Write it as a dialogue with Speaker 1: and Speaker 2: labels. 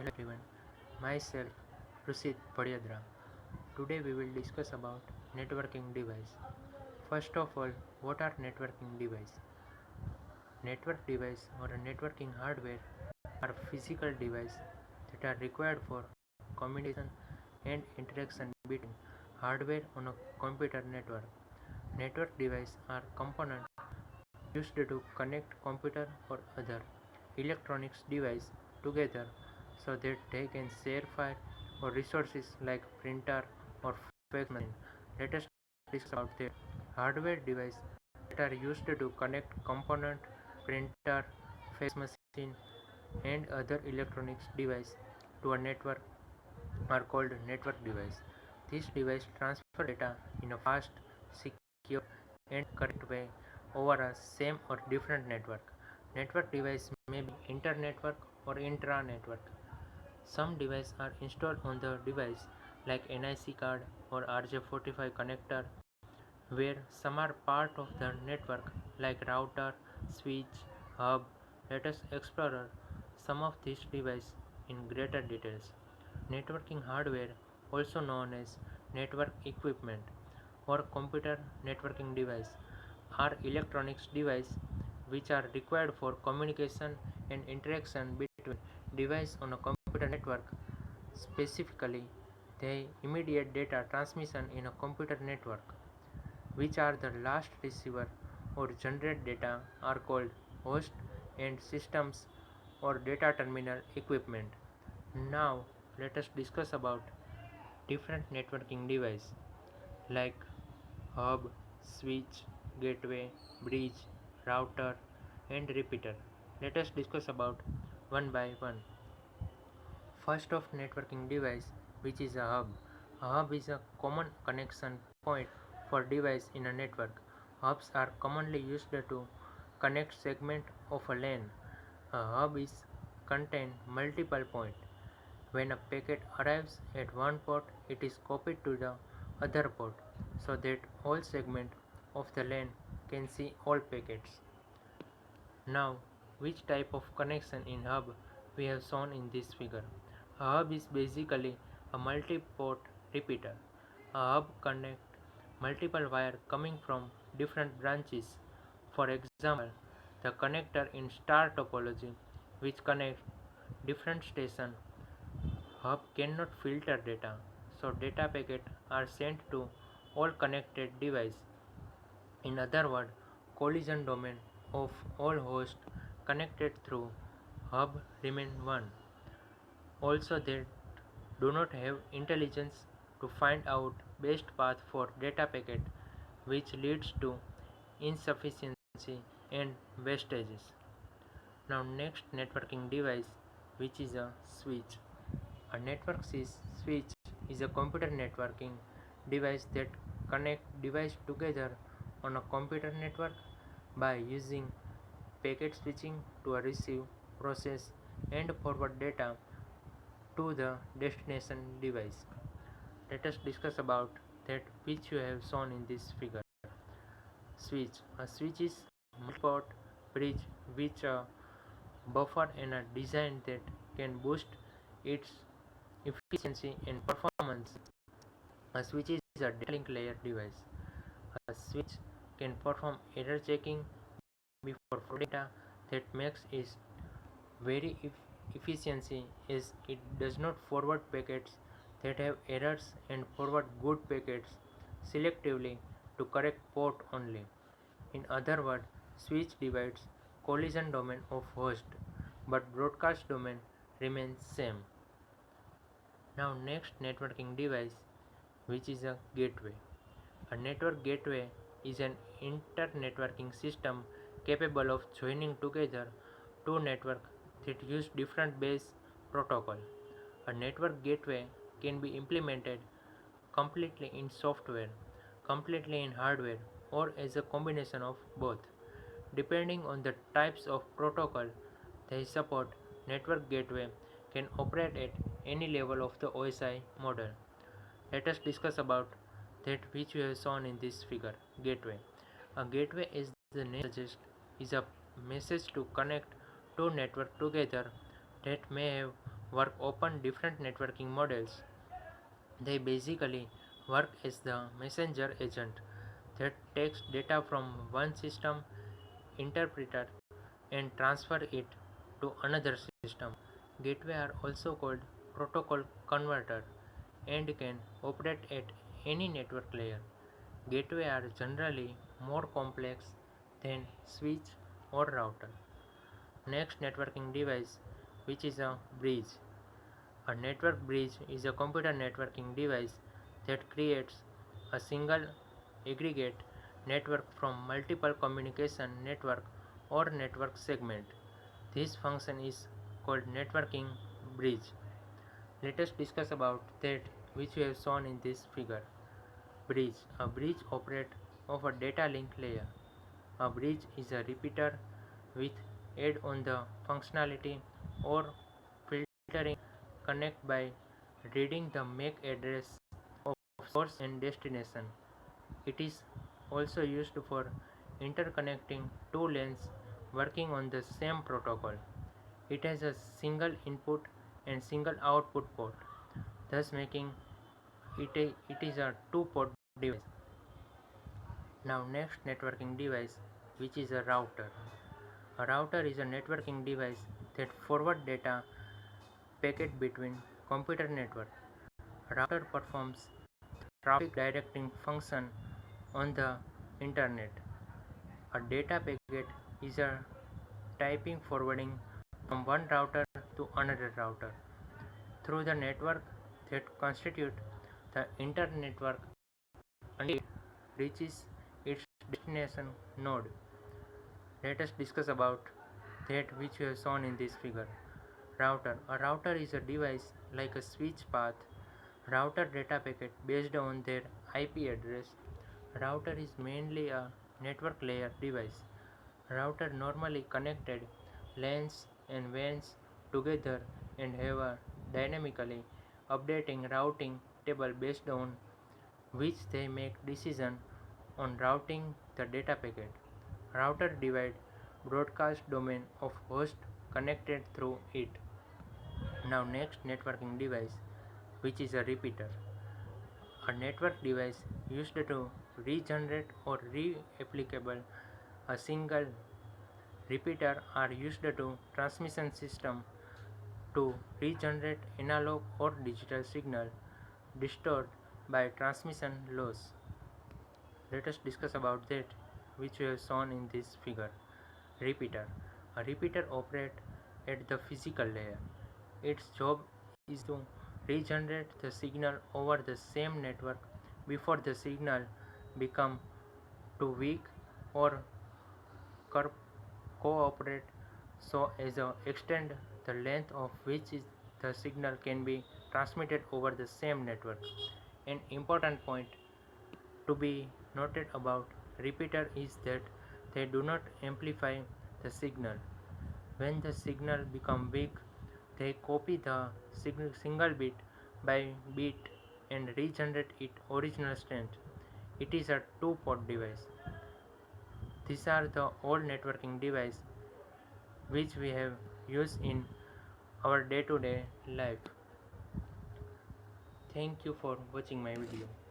Speaker 1: everyone, myself Rusit Padiyadra. Today we will discuss about networking device. First of all, what are networking device? Network device or a networking hardware are physical devices that are required for communication and interaction between hardware on a computer network. Network devices are components used to connect computer or other electronics device together so that they can share file or resources like printer or fax machine. Let us discuss about the hardware device that are used to connect component, printer, fax machine and other electronics device to a network are called network device. This device transfer data in a fast, secure and correct way over a same or different network. Network device may be inter-network or intra-network. Some devices are installed on the device like NIC card or RJ45 connector where some are part of the network like router, switch, hub. Let us explore some of these devices in greater details. Networking hardware, also known as network equipment or computer networking device, are electronics devices which are required for communication and interaction between devices on a computer network. Specifically, the immediate data transmission in a computer network, which are the last receiver or generate data, are called host and systems or data terminal equipment. Now, let us discuss about different networking devices like hub, switch, gateway, bridge, router, and repeater. Let us discuss about one by one. First of networking device, which is a hub. A hub is a common connection point for device in a network. Hubs are commonly used to connect segment of a LAN. A hub is contain multiple points. When a packet arrives at one port, it is copied to the other port so that all segments of the LAN can see all packets. Now, which type of connection in hub we have shown in this figure? A hub is basically a multi-port repeater. A hub connects multiple wires coming from different branches. For example, the connector in star topology which connects different stations. Hub cannot filter data, so data packets are sent to all connected devices. In other words, collision domain of all hosts connected through hub remain one. Also, they do not have intelligence to find out best path for data packet, which leads to insufficiency and wastages. Now, next networking device, which is a switch. A switch is a computer networking device that connect device together on a computer network by using packet switching to receive, process, and forward data to the destination device. Let us discuss about that which you have shown in this figure. Switch. A switch is multi-port bridge which a buffer and a design that can boost its efficiency and performance. A switch is a data link layer device. A switch can perform error checking before data that makes it very efficiency as it does not forward packets that have errors and forward good packets selectively to correct port only. In other words, switch divides collision domain of host, but broadcast domain remains same. Now next networking device, which is a gateway. A network gateway is an inter-networking system capable of joining together two networks that use different base protocol. A network gateway can be implemented completely in software, completely in hardware, or as a combination of both. Depending on the types of protocol they support, network gateway can operate at any level of the OSI model. Let us discuss about that which we have shown in this figure. Gateway. A gateway, as the name suggests, is a message to connect two networks together that may have work open different networking models. They basically work as the messenger agent that takes data from one system interpreter and transfer it to another system. Gateway are also called protocol converter and can operate at any network layer. Gateway are generally more complex than switch or router. Next networking device, which is a bridge. A network bridge is a computer networking device that creates a single aggregate network from multiple communication network or network segment. This function is called networking bridge. Let us discuss about that which we have shown in this figure. Bridge. A bridge operates of a data link layer. A bridge is a repeater with add on the functionality or filtering connect by reading the MAC address of source and destination. It is also used for interconnecting two lanes working on the same protocol. It has a single input and single output port, thus making it is a two-port device. Now next networking device, which is a router. A router is a networking device that forward data packet between computer network. A router performs traffic directing function on the internet. A data packet is a typing forwarding from one router to another router through the network that constitute the internetwork until it reaches its destination node. Let us discuss about that which we have shown in this figure. Router. A router is a device like a switch path router data packet based on their IP address. Router is mainly a network layer device. Router normally connected LANs and WANs together and have a dynamically updating routing table based on which they make decision on routing the data packet. Router divide broadcast domain of host connected through it. Now next networking device, which is a repeater. A network device used to regenerate or re-applicable a single repeater are used to transmission system to regenerate analog or digital signal distorted by transmission loss. Let us discuss about that which we have shown in this figure. Repeater. A repeater operates at the physical layer. Its job is to regenerate the signal over the same network before the signal become too weak or cooperate so as to extend the length of which the signal can be transmitted over the same network. An important point to be noted about repeater is that they do not amplify the signal. When the signal becomes weak, they copy the single bit by bit and regenerate its original strength. It is a two-port device. These are the old networking devices which we have used in our day-to-day life. Thank you for watching my video.